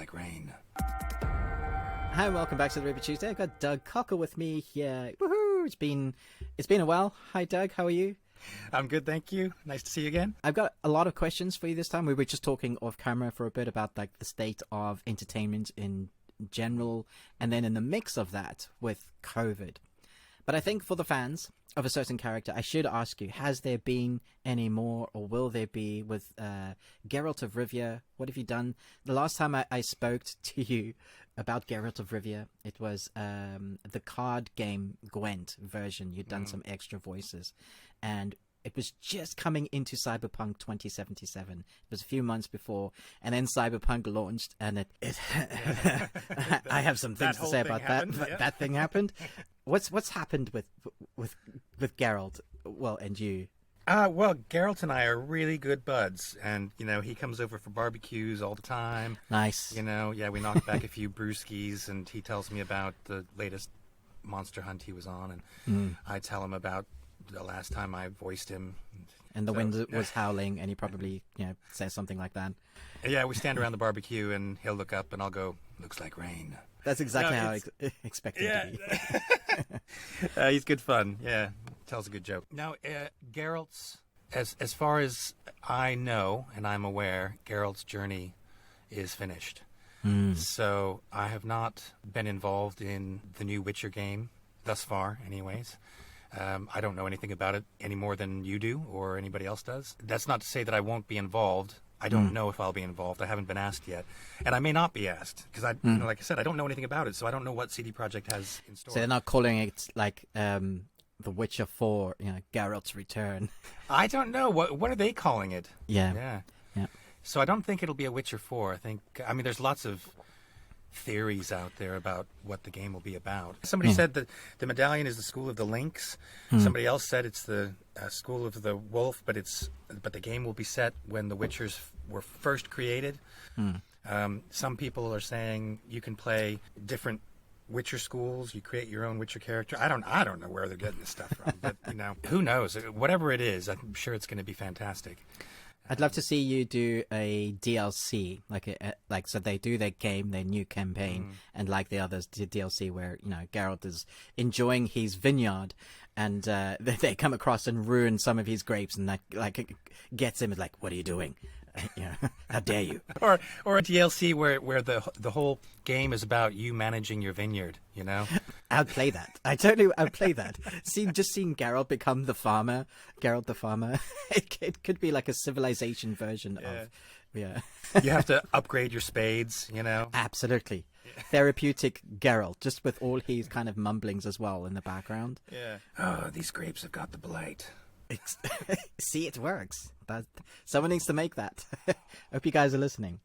like rain. Hi, and welcome back to the Ruby Tuesday. I've got Doug Cockle with me here. Woohoo! It's been a while. Hi, Doug. How are you? I'm good, thank you. Nice to see you again. I've got a lot of questions for you this time. We were just talking off camera for a bit about like the state of entertainment in general, and then in the mix of that with COVID. But I think for the fans of a certain character, I should ask you, has there been any more, or will there be, with Geralt of Rivia? What have you done? The last time I spoke to you about Geralt of Rivia, it was the card game Gwent version. You'd done some extra voices, and it was just coming into Cyberpunk 2077. It was a few months before, and then Cyberpunk launched, and it I have some things to say about that. Yeah. That thing happened. What's happened with Geralt? Well, and you. Well, Geralt and I are really good buds, and he comes over for barbecues all the time. Nice. We knock back a few brewskis, and he tells me about the latest monster hunt he was on, and I tell him about the last time I voiced him. And the wind was howling, and he probably says something like that. Yeah, we stand around the barbecue, and he'll look up, and I'll go, "Looks like rain." That's exactly how I expected it to be. He's good fun. Yeah, tells a good joke. Now, Geralt's, as far as I know and I'm aware, Geralt's journey is finished. So I have not been involved in the new Witcher game thus far, anyways. I don't know anything about it any more than you do or anybody else does. That's not to say that I won't be involved. I don't know if I'll be involved. I haven't been asked yet. And I may not be asked because, like I said, I don't know anything about it. So I don't know what CD Projekt has in store. So they're not calling it like The Witcher 4, Geralt's Return. I don't know. What are they calling it? Yeah. So I don't think it'll be a Witcher 4. I mean, there's lots of theories out there about what the game will be about. Somebody said that the medallion is the school of the lynx. Somebody else said it's the school of the wolf, but the game will be set when the Witchers were first created. Some people are saying you can play different Witcher schools. You create your own Witcher character. I don't know where they're getting this stuff from, but who knows? Whatever it is, I'm sure it's going to be fantastic. I'd love to see you do a DLC, so they do their game, their new campaign, and like the others, do DLC where Geralt is enjoying his vineyard, and they come across and ruin some of his grapes, and that gets him like, "What are you doing? How dare you?" Or a DLC where the whole game is about you managing your vineyard. I'd play that. I'd play that. Seeing Geralt become the farmer, Geralt the farmer. It could be like a civilization version of. Yeah. You have to upgrade your spades. Absolutely. Therapeutic Geralt, just with all his kind of mumblings as well in the background. Yeah. Oh, these grapes have got the blight. See, it works. Someone needs to make that. Hope you guys are listening.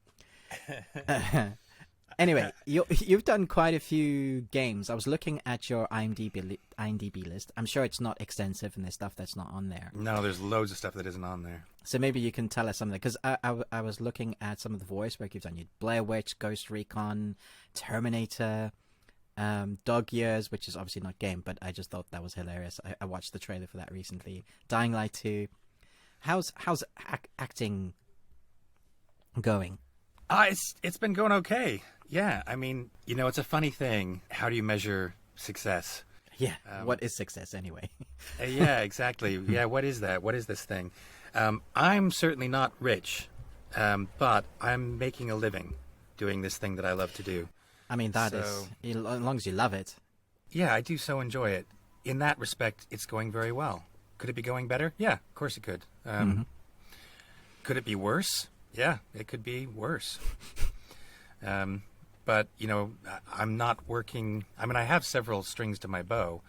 Anyway, you've done quite a few games. I was looking at your IMDb list. I'm sure it's not extensive, and there's stuff that's not on there. No, there's loads of stuff that isn't on there. So maybe you can tell us something, because I was looking at some of the voice work you've done. You Blair Witch, Ghost Recon, Terminator, Dog Years, which is obviously not game, but I just thought that was hilarious. I watched the trailer for that recently. Dying Light 2. How's acting going? It's been going okay. Yeah, I mean, it's a funny thing. How do you measure success? Yeah, what is success anyway? Yeah, exactly. Yeah, what is that? What is this thing? I'm certainly not rich, but I'm making a living doing this thing that I love to do. I mean, as long as you love it. Yeah, I do so enjoy it. In that respect, it's going very well. Could it be going better? Yeah, of course it could. Could it be worse? Yeah, it could be worse. But, I'm not working. I mean, I have several strings to my bow.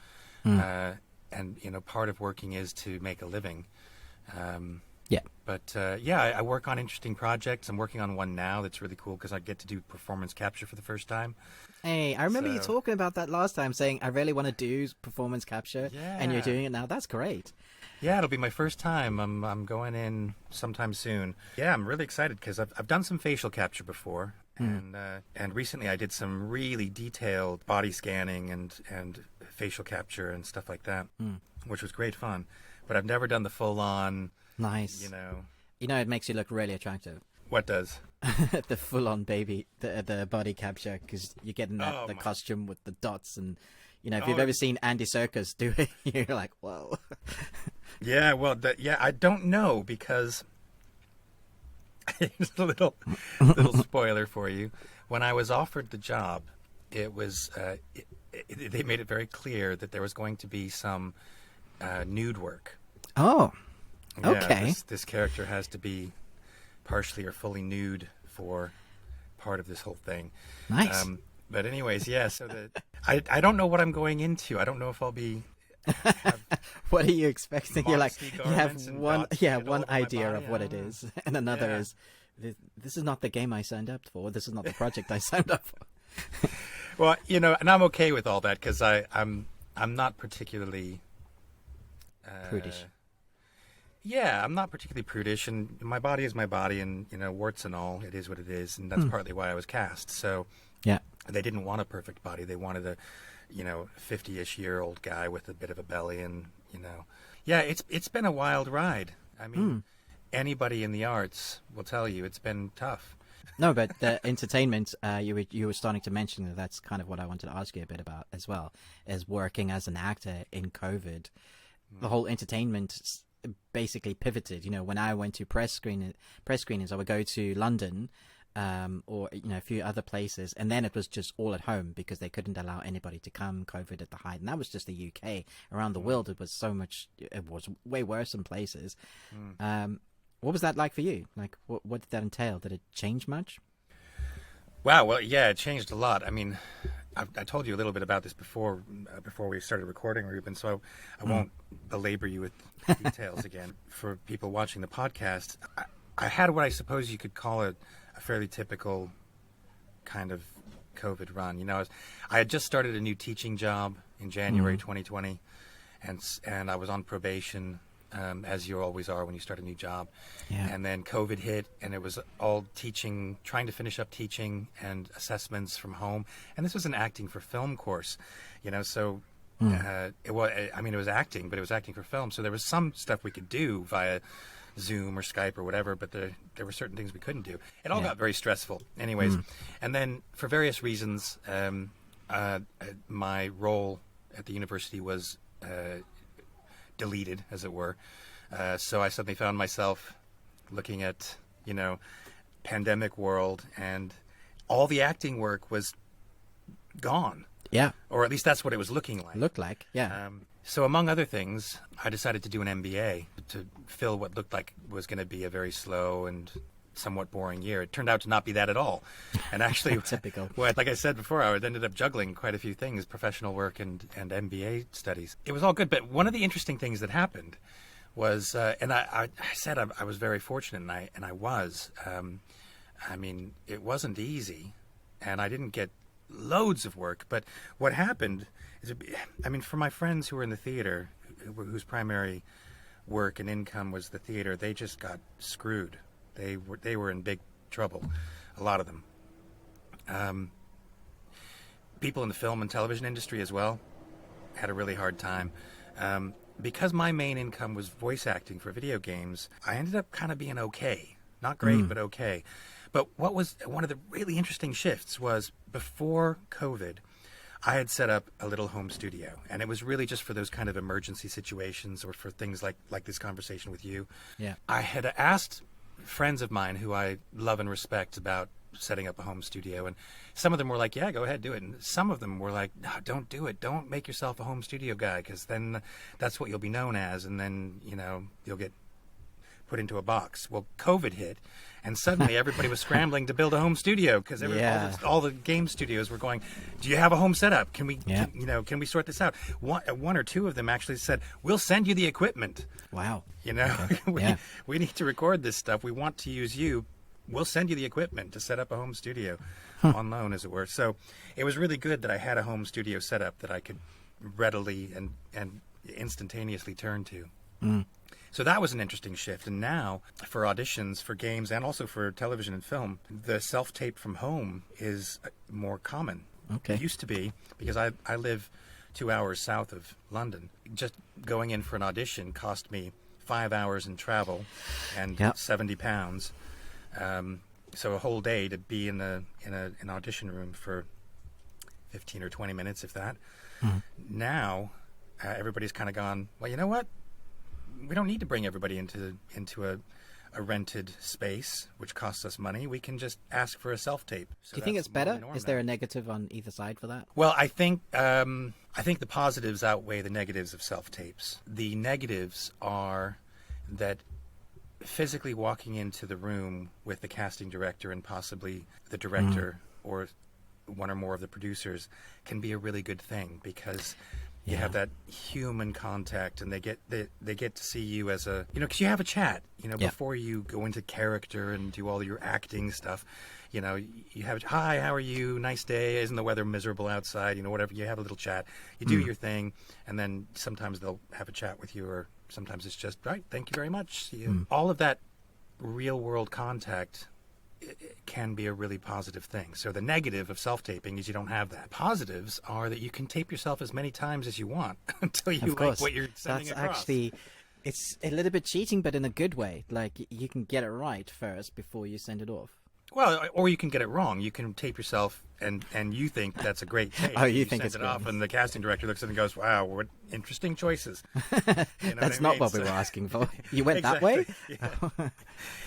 And, part of working is to make a living. Yeah. But, I work on interesting projects. I'm working on one now that's really cool because I get to do performance capture for the first time. Hey, I remember you talking about that last time, saying, I really want to do performance capture. Yeah. And you're doing it now. That's great. Yeah, it'll be my first time. I'm going in sometime soon. Yeah, I'm really excited because I've done some facial capture before. And recently I did some really detailed body scanning and facial capture and stuff like that, which was great fun. But I've never done the full-on... Nice. It makes you look really attractive. What does? the full-on baby, the body capture, because you're getting the costume with the dots, and if you've ever seen Andy Serkis do it, you're like, whoa. Yeah, well, I don't know, because here's a little spoiler for you. When I was offered the job, it was they made it very clear that there was going to be some nude work. Oh, yeah, okay. This character has to be partially or fully nude for part of this whole thing. Nice. But anyways, yeah. So I don't know what I'm going into. I don't know if I'll be. What are you expecting? You're like, you have one idea of what it is, and another is, this is not the game I signed up for. This is not the project I signed up for. Well, and I'm okay with all that, because I'm not particularly prudish. Yeah, I'm not particularly prudish, and my body is my body, and warts and all, it is what it is, and that's partly why I was cast. So yeah, they didn't want a perfect body; they wanted a 50-ish-year-old guy with a bit of a belly, and yeah, it's been a wild ride. I mean, anybody in the arts will tell you it's been tough. No, but the entertainment, you were starting to mention that's kind of what I wanted to ask you a bit about as well, as working as an actor in COVID. The whole entertainment basically pivoted. When I went to press screenings, I would go to London, or a few other places, and then it was just all at home because they couldn't allow anybody to come. COVID at the height, and that was just the UK. Around the world, it was way worse in places. What was that like for you? Like, what did that entail? Did it change much? Wow. Well, yeah, it changed a lot. I mean, I told you a little bit about this before we started recording, Ruben, so I won't belabor you with details again. For people watching the podcast, I had what I suppose you could call a fairly typical kind of COVID run. I had just started a new teaching job in January 2020, and I was on probation, as you always are when you start a new job. Yeah. And then COVID hit, and it was all teaching, trying to finish up teaching and assessments from home. And this was an acting for film course, so it was acting, but it was acting for film. So there was some stuff we could do via Zoom or Skype or whatever, but there were certain things we couldn't do. It all got very stressful. Anyways, and then for various reasons, my role at the university was deleted, as it were. So I suddenly found myself looking at, pandemic world, and all the acting work was gone. Yeah. Or at least that's what it was looking like. Looked like, yeah. So among other things, I decided to do an MBA to fill what looked like was going to be a very slow and somewhat boring year. It turned out to not be that at all. And actually, typical. Well, like I said before, I ended up juggling quite a few things, professional work and MBA studies. It was all good, but one of the interesting things that happened was, and I said I was very fortunate, and I was. I mean, it wasn't easy, and I didn't get loads of work, but what happened is, for my friends who were in the theater, whose primary work and income was the theater, they just got screwed. They were in big trouble, a lot of them. People in the film and television industry as well had a really hard time. Because my main income was voice acting for video games, I ended up kind of being okay. Not great, but okay. But what was one of the really interesting shifts was, before COVID, I had set up a little home studio, and it was really just for those kind of emergency situations, or for things like this conversation with you. Yeah. I had asked friends of mine who I love and respect about setting up a home studio, and some of them were like, yeah, go ahead, do it, and some of them were like, no, don't do it, don't make yourself a home studio guy, because then that's what you'll be known as, and then you'll get put into a box. Well, COVID hit, and suddenly everybody was scrambling to build a home studio, because all the game studios were going, do you have a home setup? Can we can we sort this out? One or two of them actually said, we'll send you the equipment. Wow. Okay. we need to record this stuff. We want to use you. We'll send you the equipment to set up a home studio on loan, as it were. So it was really good that I had a home studio set up that I could readily and instantaneously turn to. So that was an interesting shift. And now, for auditions, for games, and also for television and film, the self-tape from home is more common. Okay. It used to be, because I live 2 hours south of London. Just going in for an audition cost me 5 hours in travel and £70. So a whole day to be in an audition room for 15 or 20 minutes, if that. Now, everybody's kind of gone, well, you know what? We don't need to bring everybody into a rented space, which costs us money. We can just ask for a self-tape. So do you think it's better? Is there a negative on either side for that? Well, I think the positives outweigh the negatives of self-tapes. The negatives are that physically walking into the room with the casting director and possibly the director or one or more of the producers can be a really good thing, because you have that human contact, and they get to see you as a, because you have a chat, before you go into character and do all your acting stuff. You have, hi, how are you? Nice day. Isn't the weather miserable outside? Whatever. You have a little chat. You do your thing, and then sometimes they'll have a chat with you, or sometimes it's just, right, thank you very much. All of that real-world contact can be a really positive thing. So the negative of self-taping is you don't have that. Positives are that you can tape yourself as many times as you want until you like what you're sending across. That's actually, it's a little bit cheating, but in a good way. Like, you can get it right first before you send it off. Well, or you can get it wrong. You can tape yourself, and you think that's a great tape. Oh, you think send it's it good. off, and the casting director looks at it and goes, "Wow, what interesting choices." That's not what we were asking for. You went that way. Yeah.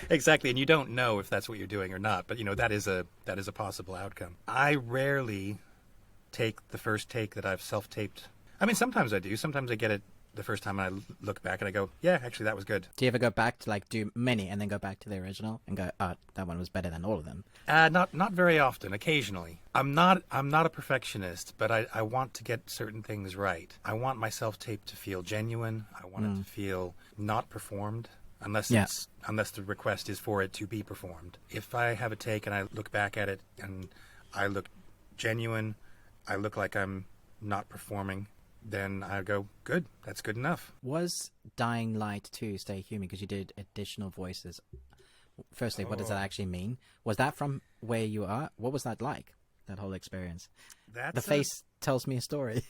Exactly, and you don't know if that's what you're doing or not. But that is a possible outcome. I rarely take the first take that I've self-taped. I mean, sometimes I do. Sometimes I get it the first time, and I look back and I go, yeah, actually that was good. Do you ever go back to do many and then go back to the original and go, oh, that one was better than all of them? Not very often. Occasionally. I'm not a perfectionist, but I want to get certain things right. I want my self-tape to feel genuine. I want it to feel not performed, unless the request is for it to be performed. If I have a take and I look back at it and I look genuine, I look like I'm not performing, then I go, good, that's good enough. Was Dying Light 2 Stay Human because you did additional voices? Firstly, what does that actually mean? Was that from where you are? What was that like, that whole experience? The face tells me a story.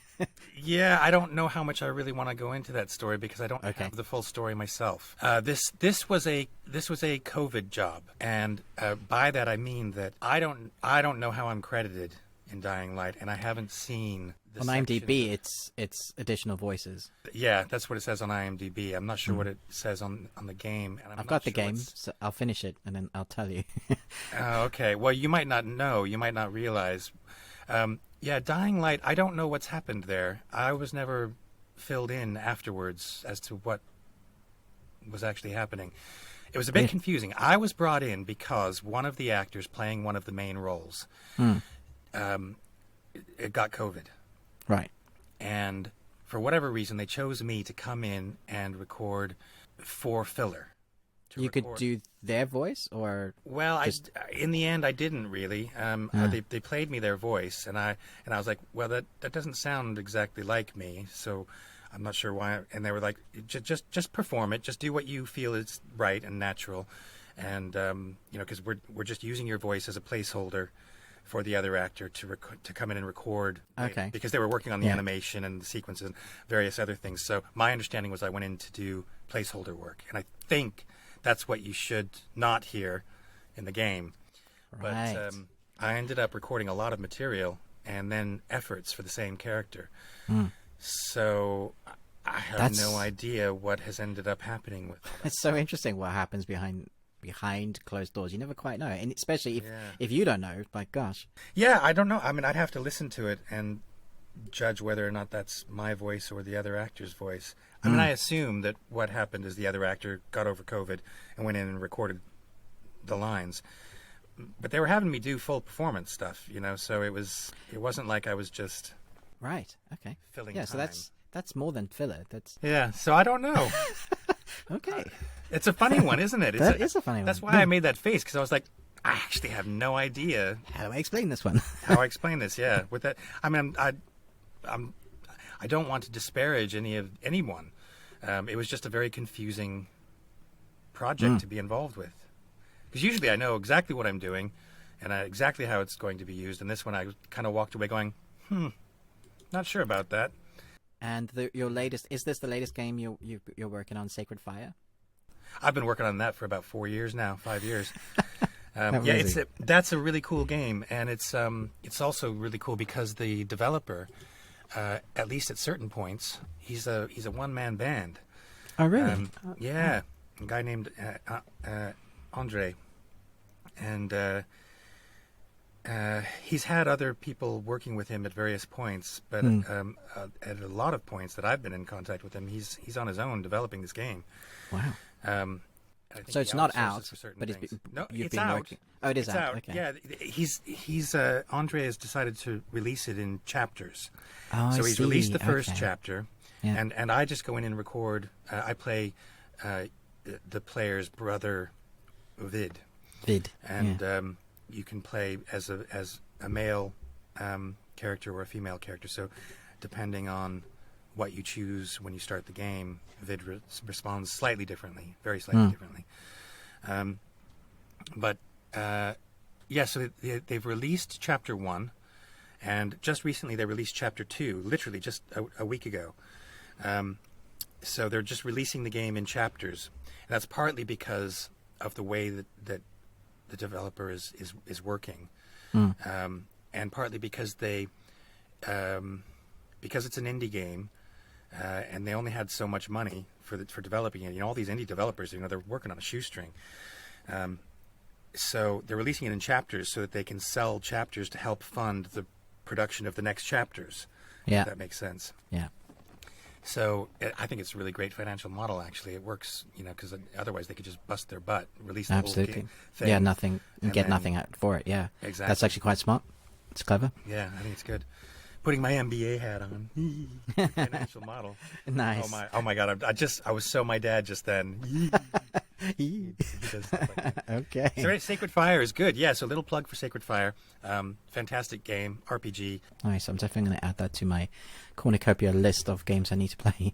Yeah, I don't know how much I really want to go into that story, because I don't have the full story myself. This was a COVID job, and by that I mean that I don't know how I'm credited in Dying Light, and I haven't seen on IMDb. It's additional voices. Yeah, that's what it says on IMDb. I'm not sure what it says on the game. And I've got the game, so I'll finish it and then I'll tell you. Okay. Well, you might not know. You might not realize. Dying Light, I don't know what's happened there. I was never filled in afterwards as to what was actually happening. It was a bit confusing. I was brought in because one of the actors playing one of the main roles it got COVID. Right. And for whatever reason, they chose me to come in and record for filler. Could do their voice, or well, in the end I didn't really. They played me their voice, and I was like, well, that doesn't sound exactly like me, so I'm not sure why. And they were like, just perform it, just do what you feel is right and natural, and because we're just using your voice as a placeholder for the other actor to come in and record. Okay. Because they were working on the animation and the sequences and various other things. So my understanding was I went in to do placeholder work, and I think that's what you should not hear in the game. Right. But I ended up recording a lot of material and then efforts for the same character. So I have no idea what has ended up happening with that. It's so interesting what happens behind closed doors. You never quite know, and especially if you don't know, like, gosh. Yeah, I don't know. I mean, I'd have to listen to it and judge whether or not that's my voice or the other actor's voice. I mean, I assume that what happened is the other actor got over COVID and went in and recorded the lines. But they were having me do full performance stuff, so it wasn't like I was just right. Okay. Filling time. So that's more than filler. So I don't know. Okay. It's a funny one, isn't it? That is a funny one. That's why I made that face, because I was like, I actually have no idea. How do I explain this one? How I explain this, yeah. With that, I mean, I don't want to disparage anyone. It was just a very confusing project to be involved with. Because usually I know exactly what I'm doing and exactly how it's going to be used. And this one I kind of walked away going, not sure about that. And your latest, is this the latest game you're working on, Sacred Fire? I've been working on that for about 4 years now, 5 years. That's a really cool game, and it's also really cool because the developer, at least at certain points, he's a one-man band. Oh, really? Yeah, a guy named Andre, and he's had other people working with him at various points, but at a lot of points that I've been in contact with him, he's on his own developing this game. Wow. So it's not out, but you've been working. Oh, it's out. Okay. Yeah, he's Andre has decided to release it in chapters. Oh, so I he's see. released the first chapter, Yeah. and I just go in and record. I play the player's brother, Vid, and you can play as a male character or a female character. So depending on what you choose when you start the game, Vid responds slightly differently, very slightly differently. So they've released Chapter 1, and just recently they released Chapter 2, literally just a week ago. So they're just releasing the game in chapters. And that's partly because of the way that the developer is working, and partly because because it's an indie game. And they only had so much money for developing it. All these indie developers, they're working on a shoestring. So they're releasing it in chapters so that they can sell chapters to help fund the production of the next chapters. Yeah, if that makes sense. Yeah. So I think it's a really great financial model. Actually, it works. Because otherwise they could just bust their butt, release the whole thing. Yeah, nothing, and get nothing out for it. Yeah, exactly. That's actually quite smart. It's clever. Yeah, I think it's good. Putting my MBA hat on. Financial model. Nice. Oh my God! I was so my dad just then. He does stuff like that. Okay. So Sacred Fire is good. Yeah. So little plug for Sacred Fire. Fantastic game, RPG. Nice. I'm definitely going to add that to my cornucopia list of games I need to play.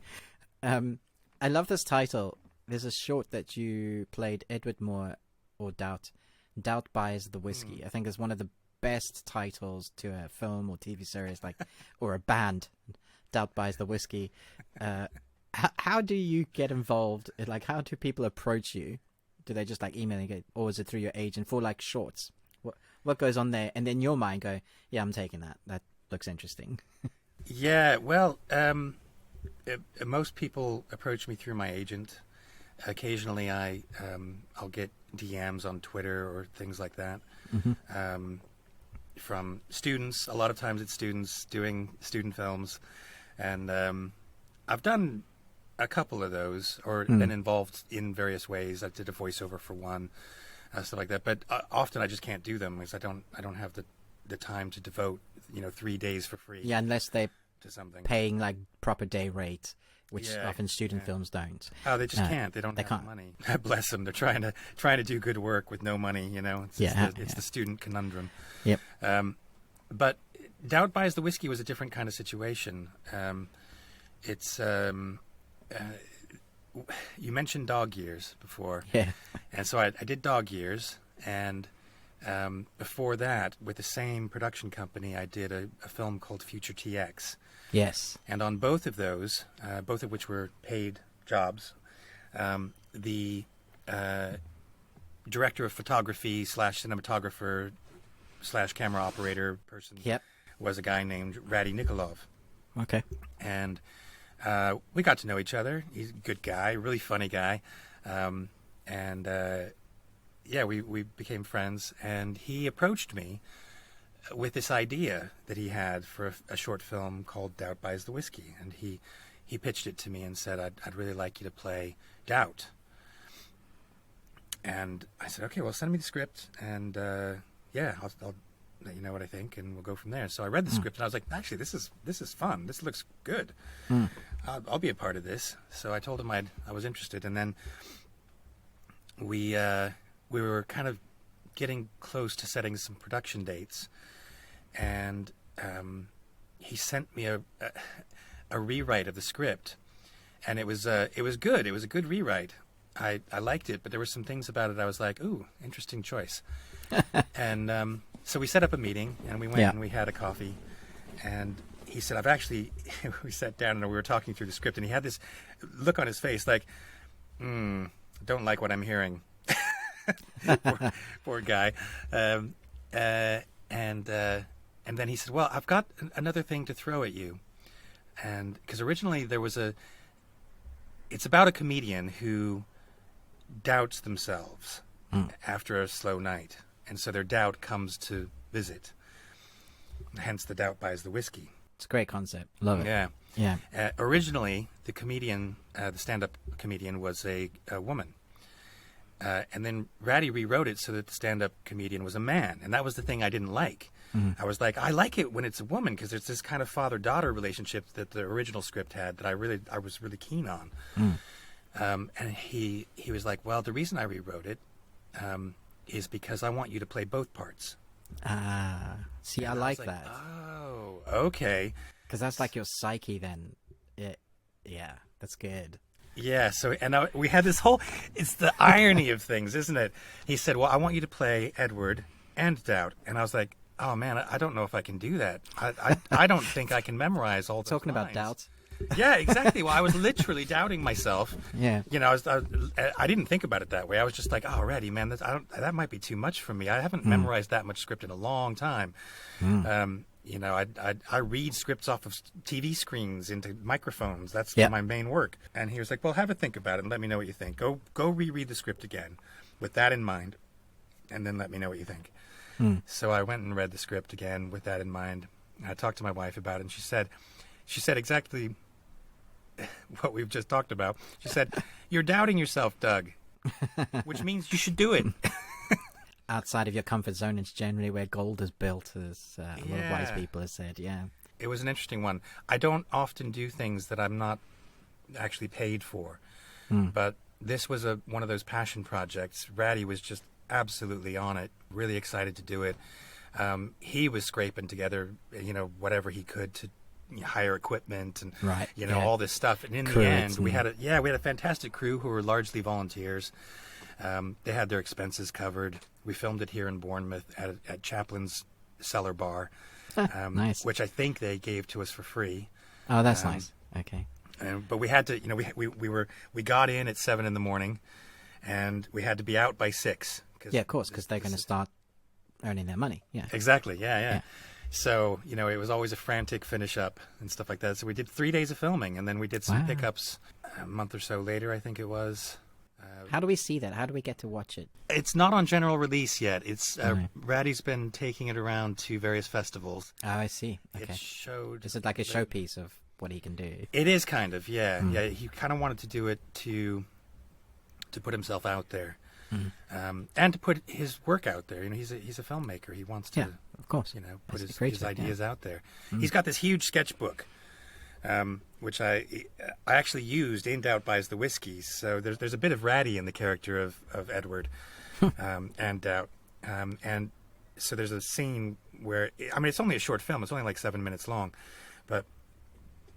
I love this title. There's a short that you played, Edward Moore or Doubt. Doubt Buys the Whiskey. I think it's one of the best titles to a film or TV series, or a band. Doubt Buys the Whiskey. How do you get involved? How do people approach you? Do they just email you, or is it through your agent for shorts? What goes on there? And then your mind go, yeah, I'm taking that. That looks interesting. Yeah, well, most people approach me through my agent. Occasionally, I'll get DMs on Twitter or things like that. From students. A lot of times it's students doing student films, and I've done a couple of those, or been involved in various ways. I did a voiceover for one, stuff like that. But often I just can't do them because I don't have the time to devote 3 days for free. Yeah, unless they're to something paying proper day rate, which often student films don't. Oh, they just can't. They don't have money. Bless them. They're trying to do good work with no money. It's the student conundrum. Yep. But Doubt Buys the Whiskey was a different kind of situation. It's you mentioned Dog Years before. Yeah. And so I did Dog Years, and before that, with the same production company, I did a film called Future TX. Yes. And on both of those, both of which were paid jobs, the director of photography / cinematographer / camera operator person was a guy named Rady Nikolov. Okay. And we got to know each other. He's a good guy, really funny guy. We became friends. And he approached me with this idea that he had for a short film called Doubt Buys the Whiskey. And he pitched it to me and said, I'd really like you to play Doubt. And I said, okay, well, send me the script, and I'll let you know what I think, and we'll go from there. So I read the script, and I was like, actually, this is fun. This looks good. I'll be a part of this. So I told him I was interested, and then we were kind of getting close to setting some production dates, and he sent me a rewrite of the script, and it was good. It was a good rewrite. I liked it, but there were some things about it I was like, ooh, interesting choice. And so we set up a meeting, and we went and we had a coffee, and he said, we sat down and we were talking through the script, and he had this look on his face like, don't like what I'm hearing. Poor guy. And then he said, well, I've got another thing to throw at you. And because originally it's about a comedian who doubts themselves after a slow night. And so their doubt comes to visit. Hence the doubt buys the whiskey. It's a great concept. Love it. Yeah. Yeah. Originally, the comedian, the stand-up comedian, was a woman. And then Ratty rewrote it so that the stand-up comedian was a man. And that was the thing I didn't like. I was like, I like it when it's a woman because there's this kind of father-daughter relationship that the original script had that I was really keen on. And he was like, well, the reason I rewrote it is because I want you to play both parts. See, I like that. Oh, okay. Because that's like your psyche then. Yeah, that's good. Yeah, so, we had this whole, it's the irony of things, isn't it? He said, well, I want you to play Edward and Doubt. And I was like, oh man, I don't know if I can do that. I don't think I can memorize all those Talking lines. about doubt. Yeah, exactly. Well, I was literally doubting myself. Yeah. You know, I didn't think about it that way. I was just like, oh, Reddy, man, that might be too much for me. I haven't memorized that much script in a long time. You know, I read scripts off of TV screens into microphones. That's my main work. And he was like, well, have a think about it and let me know what you think. Go reread the script again with that in mind, and then let me know what you think. So I went and read the script again with that in mind. I talked to my wife about it, and she said exactly what we've just talked about. She said, you're doubting yourself, Doug, which means you should do it. Outside of your comfort zone is generally where gold is built, as a lot of wise people have said. Yeah, it was an interesting one. I don't often do things that I'm not actually paid for, but this was one of those passion projects. Ratty was just absolutely on it, really excited to do it. He was scraping together, you know, whatever he could to hire equipment and all this stuff. And in the end, we had a fantastic crew who were largely volunteers. They had their expenses covered. We filmed it here in Bournemouth at Chaplin's Cellar Bar, nice. Which I think they gave to us for free. Oh, that's nice. Okay. But we had to, you know, we got in at 7 a.m, and we had to be out by 6. Yeah, of course, because they're going to start earning their money. Yeah. Exactly. Yeah. So, you know, it was always a frantic finish up and stuff like that. So we did 3 days of filming, and then we did some pickups a month or so later, I think it was. How do we see that? How do we get to watch it? It's not on general release yet. It's Ratty's been taking it around to various festivals. Oh, I see. Okay. Is it like a showpiece of what he can do? It is kind of, yeah. Yeah, he kind of wanted to do it to put himself out there. And to put his work out there. You know, he's a filmmaker. He wants to, of course, you know, put his ideas out there. He's got this huge sketchbook, which I actually used in Doubt Buys the Whiskey. So there's a bit of Ratty in the character of Edward and Doubt. And so there's a scene where, I mean, it's only a short film. It's only like 7 minutes long, but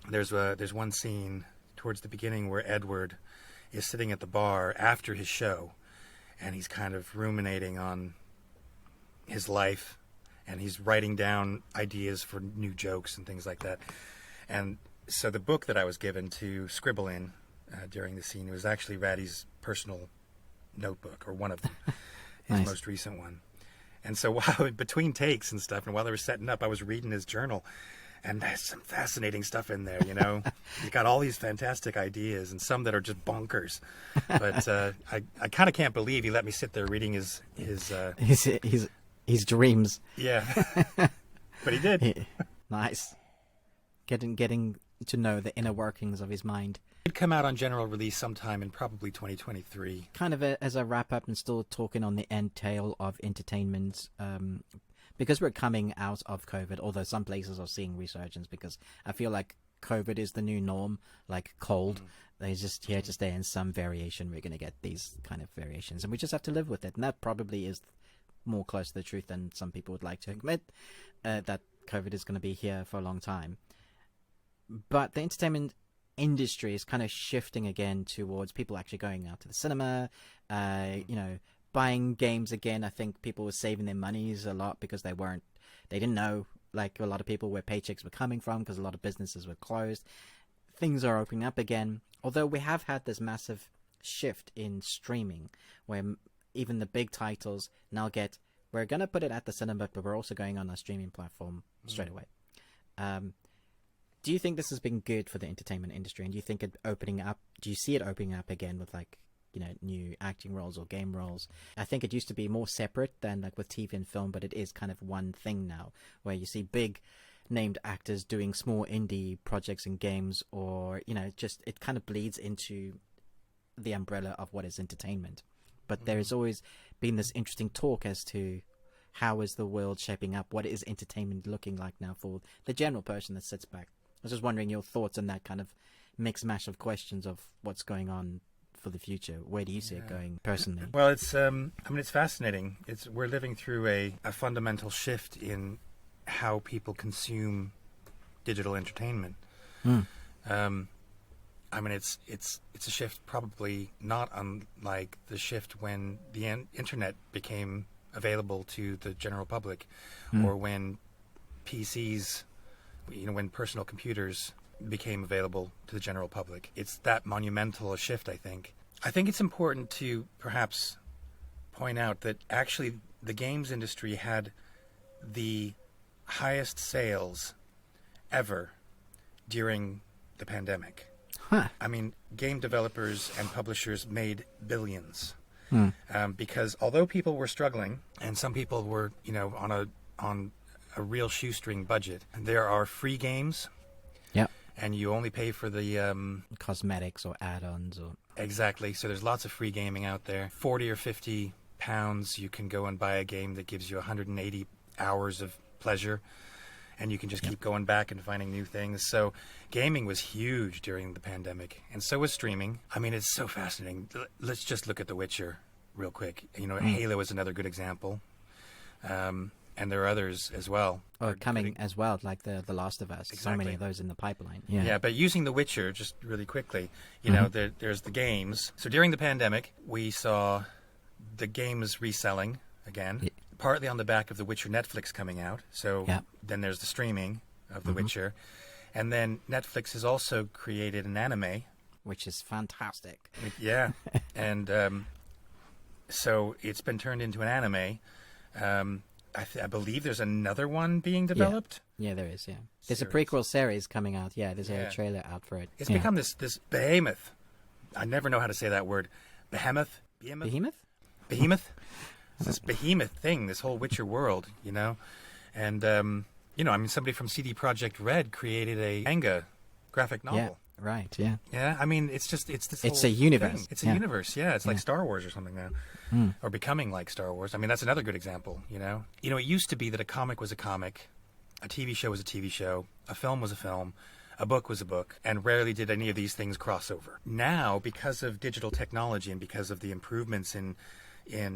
there's one scene towards the beginning where Edward is sitting at the bar after his show. And he's kind of ruminating on his life, and he's writing down ideas for new jokes and things like that. And so the book that I was given to scribble in during the scene was actually Ratty's personal notebook, or one of them, his most recent one. And so while between takes and stuff, and while they were setting up, I was reading his journal. And there's some fascinating stuff in there, you know. You got all these fantastic ideas, and some that are just bonkers. But I kind of can't believe he let me sit there reading his dreams. Yeah, but he did. Nice. Getting to know the inner workings of his mind. It'd come out on general release sometime in probably 2023. Kind of as a wrap up, and still talking on the end tail of entertainment. Because we're coming out of COVID, although some places are seeing resurgence, because I feel like COVID is the new norm, like cold. They're just here to stay in some variation. We're going to get these kind of variations, and we just have to live with it. And that probably is more close to the truth than some people would like to admit, that COVID is going to be here for a long time. But the entertainment industry is kind of shifting again towards people actually going out to the cinema, you know, buying games again. I think people were saving their monies a lot because they didn't know, like a lot of people, where paychecks were coming from, because a lot of businesses were closed. Things are opening up again, although we have had this massive shift in streaming where even the big titles now we're going to put it at the cinema, but we're also going on a streaming platform straight away. Do you think this has been good for the entertainment industry? And do you think do you see it opening up again with new acting roles or game roles? I think it used to be more separate than like with TV and film, but it is kind of one thing now, where you see big named actors doing small indie projects and games, or just it kind of bleeds into the umbrella of what is entertainment. But there has always been this interesting talk as to how is the world shaping up, what is entertainment looking like now for the general person that sits back. I was just wondering your thoughts on that kind of mix mash of questions of what's going on for the future. Where do you see it going personally? Well, it's it's fascinating. We're living through a fundamental shift in how people consume digital entertainment. It's a shift probably not unlike the shift when the internet became available to the general public, or when PCs, when personal computers became available to the general public. It's that monumental a shift, I think. I think it's important to perhaps point out that actually the games industry had the highest sales ever during the pandemic. I mean, game developers and publishers made billions. Because although people were struggling, and some people were, on a real shoestring budget, there are free games. Yep. And you only pay for the cosmetics or add-ons or exactly. So there's lots of free gaming out there. 40 or 50 pounds, you can go and buy a game that gives you 180 hours of pleasure, and you can just keep going back and finding new things. So gaming was huge during the pandemic, and so was streaming. I mean, it's so fascinating. Let's just look at The Witcher real quick. Halo is another good example. And there are others as well. Oh, coming as well, like The Last of Us. Exactly. So many of those in the pipeline. Yeah, but using The Witcher, just really quickly, there's the games. So during the pandemic, we saw the games reselling again, partly on the back of The Witcher Netflix coming out. So then there's the streaming of The Witcher. And then Netflix has also created an anime. Which is fantastic. Yeah. And so it's been turned into an anime. I believe there's another one being developed. Yeah, there is, There's a prequel series coming out. Yeah, there's a trailer out for it. It's become this behemoth. I never know how to say that word. Behemoth? Behemoth? It's this behemoth thing, this whole Witcher world, And, somebody from CD Projekt Red created a manga graphic novel. Yeah. Right, yeah. Yeah, I mean, it's this It's whole a universe. thing. It's a universe, It's like Star Wars or something now. Or becoming like Star Wars. I mean, that's another good example, it used to be that a comic was a comic, a TV show was a TV show, a film was a film, a book was a book, and rarely did any of these things cross over. Now, because of digital technology and because of the improvements in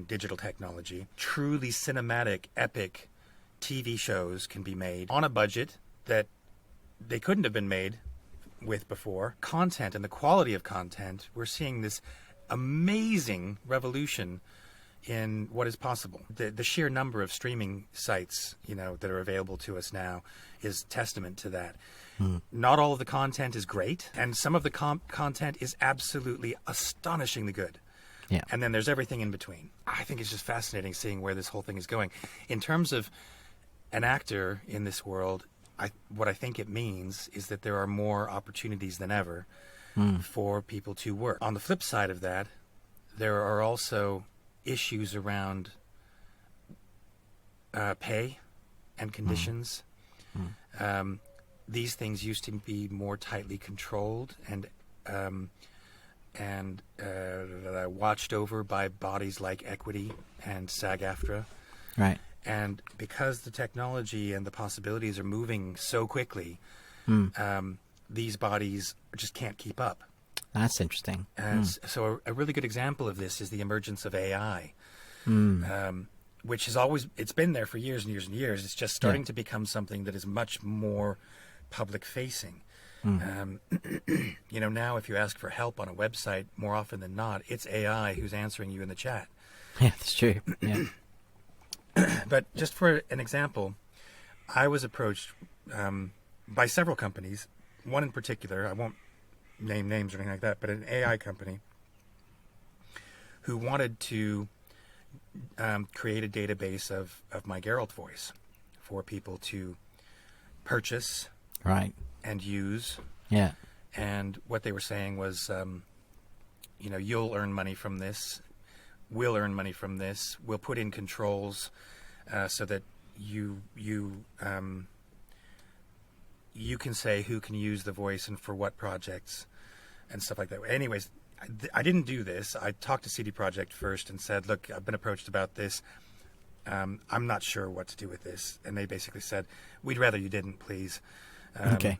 digital technology, truly cinematic, epic TV shows can be made on a budget that they couldn't have been made with before. Content and the quality of content, we're seeing this amazing revolution in what is possible. The sheer number of streaming sites, that are available to us now is testament to that. Not all of the content is great, and some of the content is absolutely astonishingly good. Yeah. And then there's everything in between. I think it's just fascinating seeing where this whole thing is going. In terms of an actor in this world, what I think it means is that there are more opportunities than ever for people to work. On the flip side of that, there are also issues around pay and conditions. These things used to be more tightly controlled and watched over by bodies like Equity and SAG-AFTRA. Right. And because the technology and the possibilities are moving so quickly, these bodies just can't keep up. That's interesting. And so a really good example of this is the emergence of AI, which has it's been there for years and years and years. It's just starting to become something that is much more public-facing. Now if you ask for help on a website, more often than not, it's AI who's answering you in the chat. Yeah, that's true. Yeah. But just for an example, I was approached by several companies, one in particular, I won't name names or anything like that, but an AI company who wanted to create a database of my Geralt voice for people to purchase Right. and use. Yeah. And what they were saying was, you'll earn money from this. We'll earn money from this. We'll put in controls so that you can say who can use the voice and for what projects and stuff like that. Anyways, I didn't do this. I talked to CD Projekt first and said, look, I've been approached about this. I'm not sure what to do with this. And they basically said, we'd rather you didn't, please. Okay.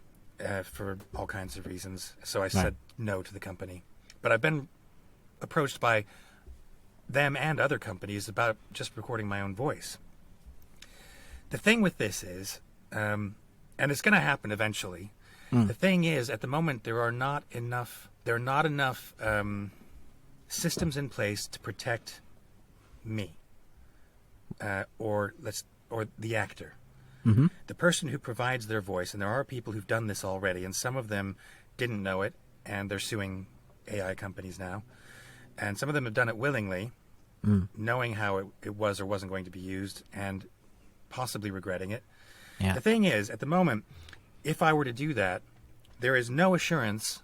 For all kinds of reasons. So I said no to the company. But I've been approached by them and other companies about just recording my own voice. The thing with this is, and it's going to happen eventually, the thing is, at the moment, there are not enough systems in place to protect me or the actor. Mm-hmm. The person who provides their voice, and there are people who've done this already, and some of them didn't know it, and they're suing AI companies now. And some of them have done it willingly, knowing how it was or wasn't going to be used, and possibly regretting it. Yeah. The thing is, at the moment, if I were to do that, there is no assurance,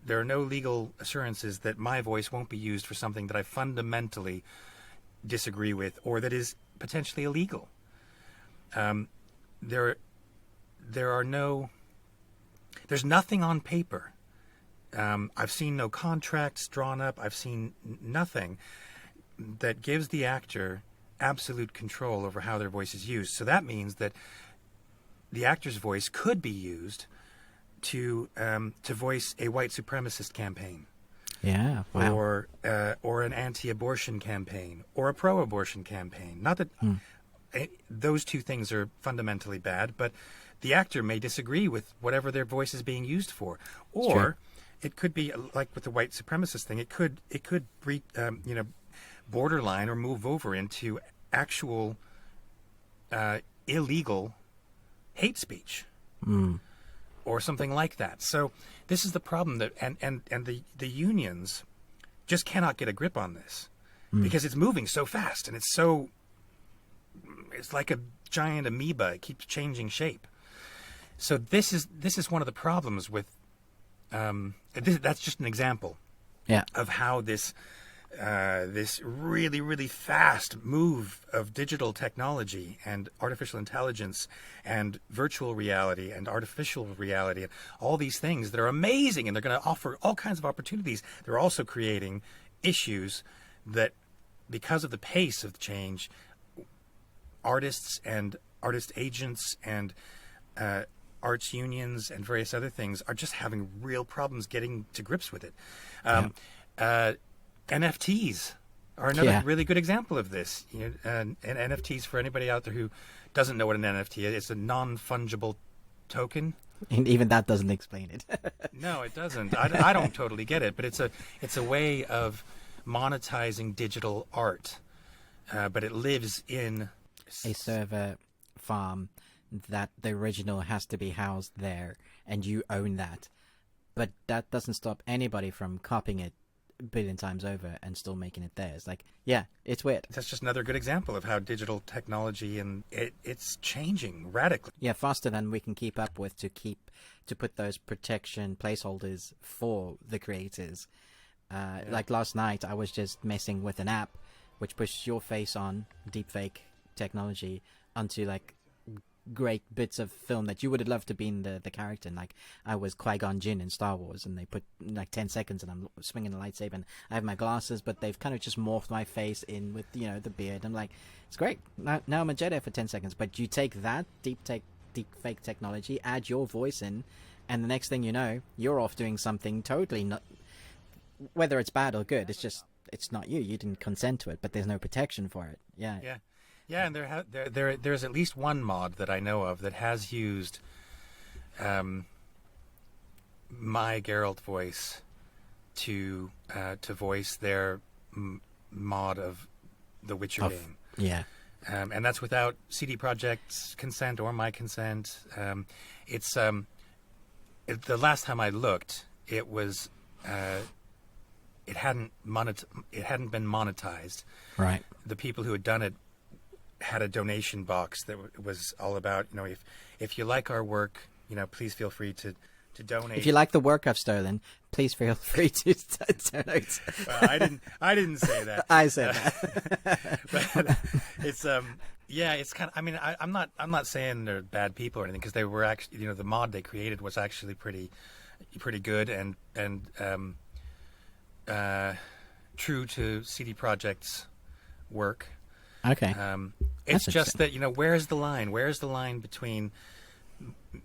there are no legal assurances that my voice won't be used for something that I fundamentally disagree with, or that is potentially illegal. There's nothing on paper. I've seen no contracts drawn up. I've seen nothing that gives the actor absolute control over how their voice is used. So that means that the actor's voice could be used to voice a white supremacist campaign. Yeah. Wow. Or an anti-abortion campaign, or a pro-abortion campaign. Not that those two things are fundamentally bad, but the actor may disagree with whatever their voice is being used for. Or it could be like with the white supremacist thing. It could borderline or move over into actual illegal hate speech. Or something like that. So this is the problem that and the unions just cannot get a grip on this because it's moving so fast, and it's like a giant amoeba. It keeps changing shape. So this is one of the problems with that's just an example of how this really, really fast move of digital technology and artificial intelligence and virtual reality and artificial reality and all these things that are amazing, and they're going to offer all kinds of opportunities. They're also creating issues that, because of the pace of the change, artists and artist agents and arts unions and various other things are just having real problems getting to grips with it. NFTs are another really good example of this. And NFTs, for anybody out there who doesn't know what an NFT is, it's a non-fungible token. And even that doesn't explain it. No, it doesn't. I don't totally get it, but it's a way of monetizing digital art, but it lives in a server farm that the original has to be housed there, and you own that. But that doesn't stop anybody from copying it a billion times over and still making it theirs. Like, yeah, it's weird. That's just another good example of how digital technology and it's changing radically. Yeah, faster than we can keep up with to put those protection placeholders for the creators. Like last night, I was just messing with an app which pushes your face on deepfake technology onto like great bits of film that you would have loved to be in the character. And like, I was Qui-Gon Jinn in Star Wars, and they put like 10 seconds and I'm swinging a lightsaber, and I have my glasses, but they've kind of just morphed my face in with, the beard. I'm like, it's great. Now I'm a Jedi for 10 seconds. But you take that deep fake technology, add your voice in, and the next thing you know, you're off doing something totally not, whether it's bad or good, it's not you. You didn't consent to it, but there's no protection for it. Yeah. Yeah, and there's at least one mod that I know of that has used my Geralt voice to voice their mod of the Witcher game. Yeah. And that's without CD Projekt's consent or my consent. It's the last time I looked, it was it hadn't been monetized. Right. The people who had done it had a donation box that was all about, if you like our work, please feel free to donate. If you like the work I've stolen, please feel free to donate. Well, I didn't say that. I said that. But it's it's kind of. I mean, I'm not saying they're bad people or anything, because they were actually, the mod they created was actually pretty good and true to CD Projekt's work. Okay. It's just that, where's the line? Where's the line between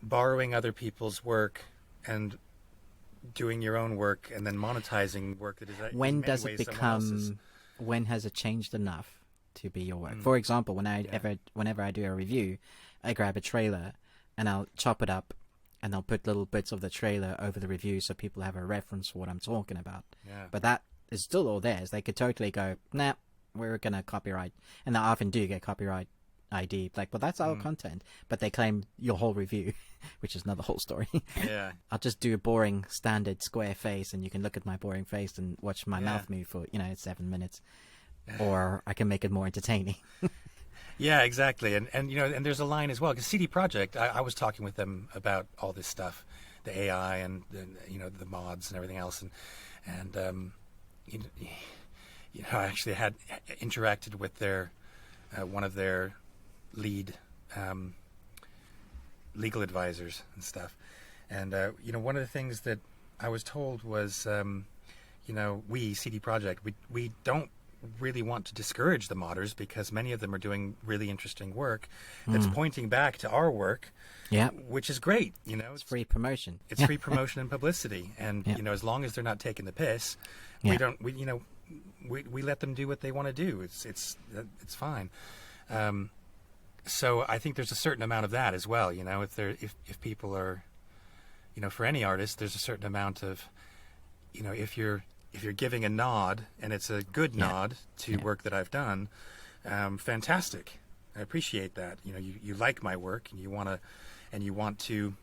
borrowing other people's work and doing your own work and then monetizing work that is when does it become? When has it changed enough to be your work? For example, whenever I do a review, I grab a trailer and I'll chop it up and I'll put little bits of the trailer over the review so people have a reference for what I'm talking about. Yeah. But that is still all theirs. They could totally go, nah, we're gonna copyright, and they often do get copyright ID. Like, well, that's our content, but they claim your whole review, which is another whole story. Yeah. I'll just do a boring standard square face, and you can look at my boring face and watch my mouth move for 7 minutes, or I can make it more entertaining. Yeah, exactly, and there's a line as well, because CD Projekt, I was talking with them about all this stuff, the AI and the mods and everything else, and I actually had interacted with their one of their lead legal advisors and stuff, and one of the things that I was told was, we CD Projekt, we don't really want to discourage the modders, because many of them are doing really interesting work that's pointing back to our work, which is great. It's free promotion. It's free promotion and publicity, and as long as they're not taking the piss, we let them do what they want to do. It's fine. So I think there's a certain amount of that as well. If people are, for any artist, there's a certain amount of, if you're giving a nod and it's a good nod to work that I've done, fantastic. I appreciate that. You like my work and you want to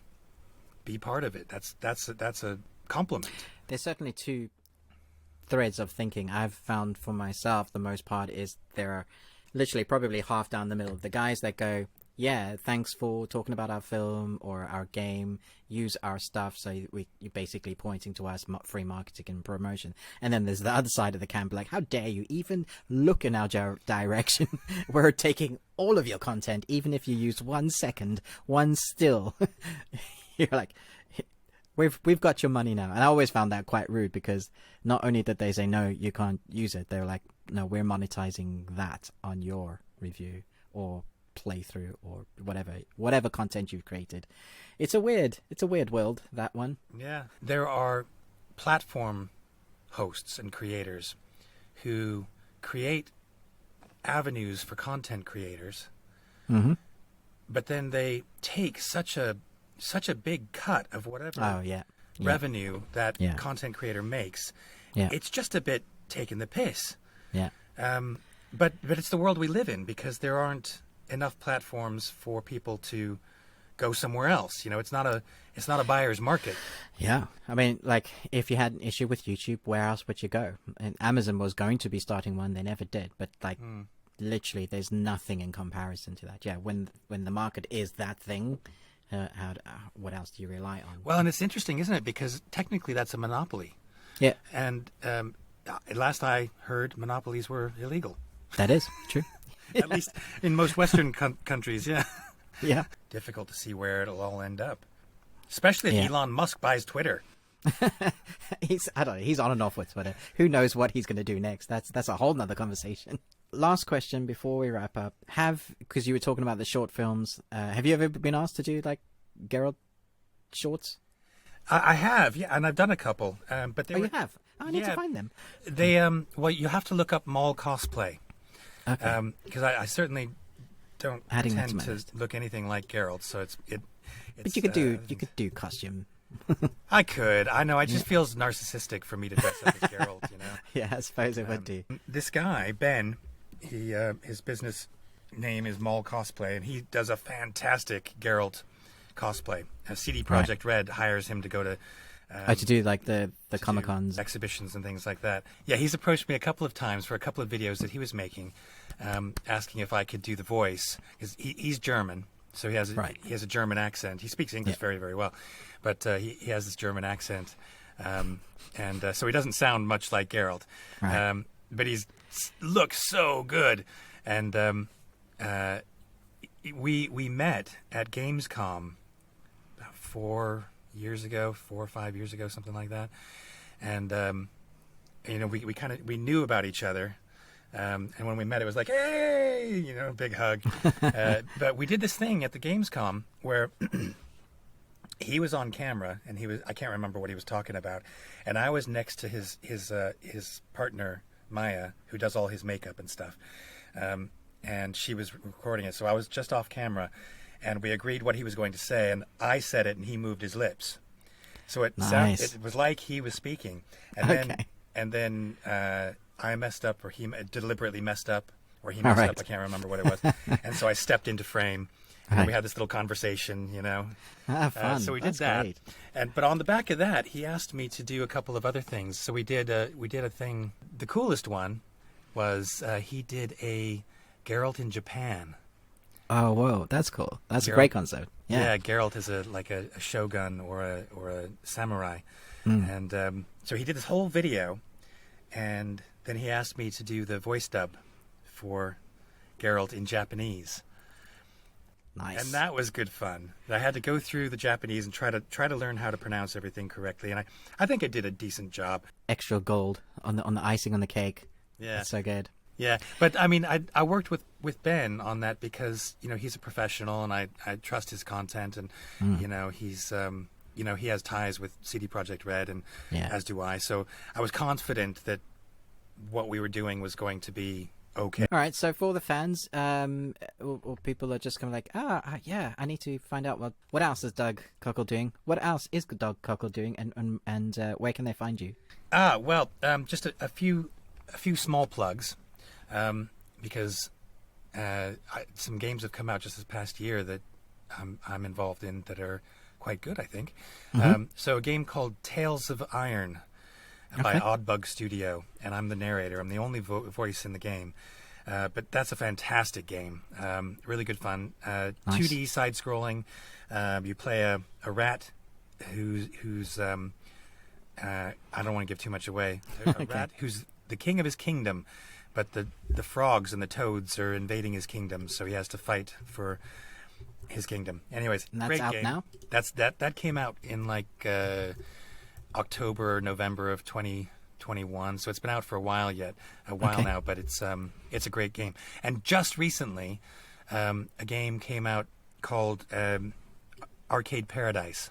be part of it. That's a compliment. There's certainly two threads of thinking I've found for myself. The most part is there are literally probably half down the middle. The guys that go, yeah, thanks for talking about our film or our game, use our stuff, so you're basically pointing to us, free marketing and promotion. And then there's the other side of the camp, like, how dare you even look in our direction? We're taking all of your content, even if you use 1 second, one still. You're like, we've got your money now. And I always found that quite rude, because not only did they say, no, you can't use it, they're like, no, we're monetizing that on your review or playthrough or whatever content you've created. It's a weird world, that one. Yeah. There are platform hosts and creators who create avenues for content creators, but then they take such a big cut of whatever revenue that content creator makes. Yeah. It's just a bit taking the piss. Yeah. But it's the world we live in, because there aren't enough platforms for people to go somewhere else. It's not a buyer's market. Yeah. I mean, like, if you had an issue with YouTube, where else would you go? And Amazon was going to be starting one, they never did. But like, literally, there's nothing in comparison to that. Yeah. When the market is that thing, what else do you rely on? Well, and it's interesting, isn't it? Because technically that's a monopoly. Yeah. And last I heard, monopolies were illegal. That is true. At least in most Western countries, yeah. Yeah. Difficult to see where it'll all end up. Especially if Elon Musk buys Twitter. I don't know, he's on and off with Twitter. Who knows what he's going to do next? That's a whole nother conversation. Last question before we wrap up. Because you were talking about the short films, have you ever been asked to do, like, Geralt shorts? I have, yeah, and I've done a couple. But you have? I need to find them. They, well, you have to look up mall cosplay. Okay. Because I certainly don't tend to look anything like Geralt, so it's. But you could do costume. I could. I know. It just feels narcissistic for me to dress up as Geralt. Yeah, I suppose it would do. This guy Ben, his business name is Mall Cosplay, and he does a fantastic Geralt cosplay. CD Projekt Red hires him to go to To do like the Comic-Cons. Exhibitions and things like that. Yeah, he's approached me a couple of times for a couple of videos that he was making, asking if I could do the voice. Because he's German, so he has a German accent. He speaks English very, very well, but he has this German accent. And so he doesn't sound much like Geralt. Right. But he looks so good. And we met at Gamescom about 4 or 5 years ago, something like that. And we knew about each other. And when we met, it was like, hey, big hug. But we did this thing at the Gamescom where he was on camera, and I can't remember what he was talking about, and I was next to his partner Maya, who does all his makeup and stuff, and she was recording it, so I was just off camera, and we agreed what he was going to say, and I said it, and he moved his lips, so it was like he was speaking, and then I messed up, or he deliberately messed up, or he messed up. I can't remember what it was, and so I stepped into frame. And we had this little conversation, fun. So we did that. Great. But on the back of that, he asked me to do a couple of other things. So we did a thing. The coolest one was he did a Geralt in Japan. Oh, whoa, that's cool. That's a great concept. Yeah, Geralt is a shogun or a samurai, and so he did this whole video, and then he asked me to do the voice dub for Geralt in Japanese. Nice. And that was good fun. I had to go through the Japanese and try to learn how to pronounce everything correctly, and I think I did a decent job. Extra gold on the icing on the cake. Yeah, that's so good. Yeah, but I mean, I worked with Ben on that because he's a professional, and I trust his content, and he's he has ties with CD Projekt Red, and as do I. So I was confident that what we were doing was going to be okay. All right, so for the fans, or people are just kind of like, I need to find out what else is Doug Cockle doing? What else is Doug Cockle doing, and where can they find you? Well, just a few small plugs, because some games have come out just this past year that I'm involved in that are quite good, I think. So a game called Tales of Iron by Oddbug Studio, and I'm the narrator. I'm the only voice in the game. But that's a fantastic game. Really good fun. Nice. 2D side-scrolling. You play a rat who's I don't want to give too much away. A rat who's the king of his kingdom, but the frogs and the toads are invading his kingdom, so he has to fight for his kingdom. Anyways, and that's great out game. Now? That came out in October or November of 2021, so it's been out for a while now, but it's a great game. And just recently, a game came out called Arcade Paradise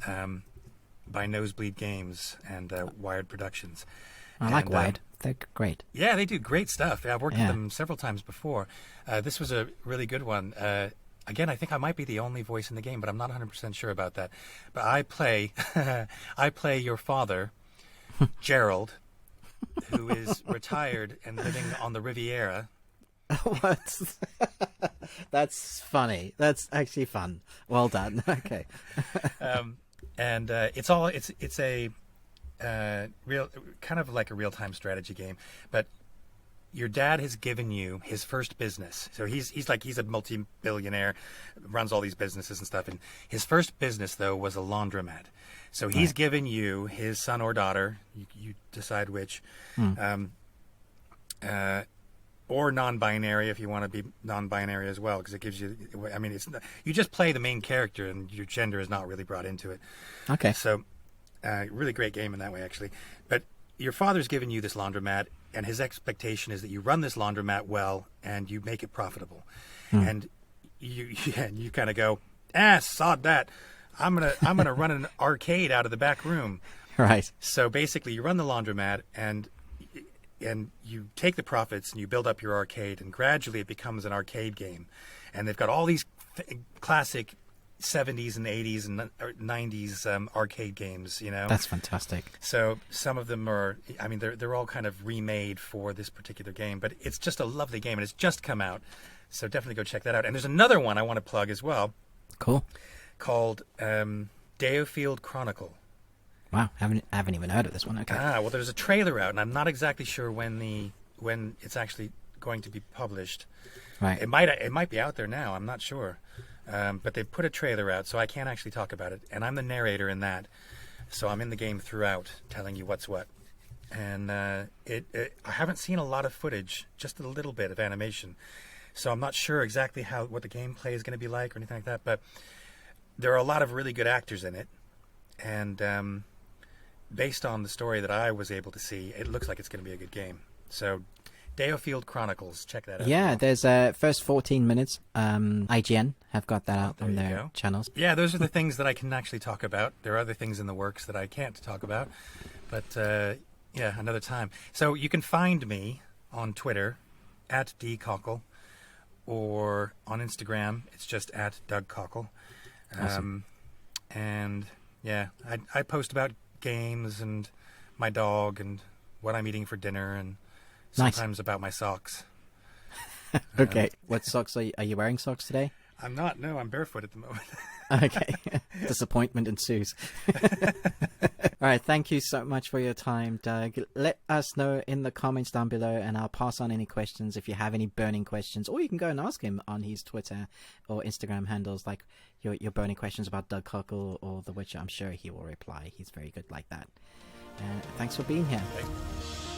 by Nosebleed Games and Wired Productions. I like Wired. They're great. Yeah, they do great stuff. I've worked with them several times before. This was a really good one. Again, I think I might be the only voice in the game, but I'm not 100% sure about that. But I play your father, Gerald, who is retired and living on the Riviera. What? That's funny. That's actually fun. Well done. Okay. And it's a real kind of like a real-time strategy game, but your dad has given you his first business. So he's a multi-billionaire, runs all these businesses and stuff. And his first business, though, was a laundromat. So he's given you his son or daughter, you decide which, or non-binary if you want to be non-binary as well, because it gives you, I mean, you just play the main character and your gender is not really brought into it. Okay. So really great game in that way, actually. But your father's given you this laundromat, and his expectation is that you run this laundromat well and you make it profitable. And you kind of go, sod that. I'm gonna run an arcade out of the back room. Right. So basically, you run the laundromat and you take the profits and you build up your arcade, and gradually it becomes an arcade game. And they've got all these classic 70s and 80s and 90s arcade games, That's fantastic. So some of them are, I mean, they're all kind of remade for this particular game, but it's just a lovely game, and it's just come out. So definitely go check that out. And there's another one I want to plug as well. Cool. Called DioField Chronicle. Wow, I haven't even heard of this one. Okay. Well, there's a trailer out, and I'm not exactly sure when it's actually going to be published. Right. It might be out there now. I'm not sure, but they put a trailer out, so I can't actually talk about it. And I'm the narrator in that, so I'm in the game throughout, telling you what's what. And I haven't seen a lot of footage, just a little bit of animation, so I'm not sure exactly what the gameplay is going to be like or anything like that. But there are a lot of really good actors in it, and based on the story that I was able to see, it looks like it's going to be a good game. So, DioField Chronicles, check that out. Yeah, there's first 14 minutes. IGN have got that out on their channels. Yeah, those are the things that I can actually talk about. There are other things in the works that I can't talk about, but yeah, another time. So you can find me on Twitter at DCockle, or on Instagram, it's just at Doug Cockle. Awesome. And yeah, I post about games and my dog and what I'm eating for dinner, and sometimes about my socks. Okay. What socks are you wearing? Socks today? I'm not. No, I'm barefoot at the moment. Okay. Disappointment ensues. All right. Thank you so much for your time, Doug. Let us know in the comments down below, and I'll pass on any questions if you have any burning questions, or you can go and ask him on his Twitter or Instagram handles, like your burning questions about Doug Cockle or The Witcher. I'm sure he will reply. He's very good like that. Thanks for being here. Thanks.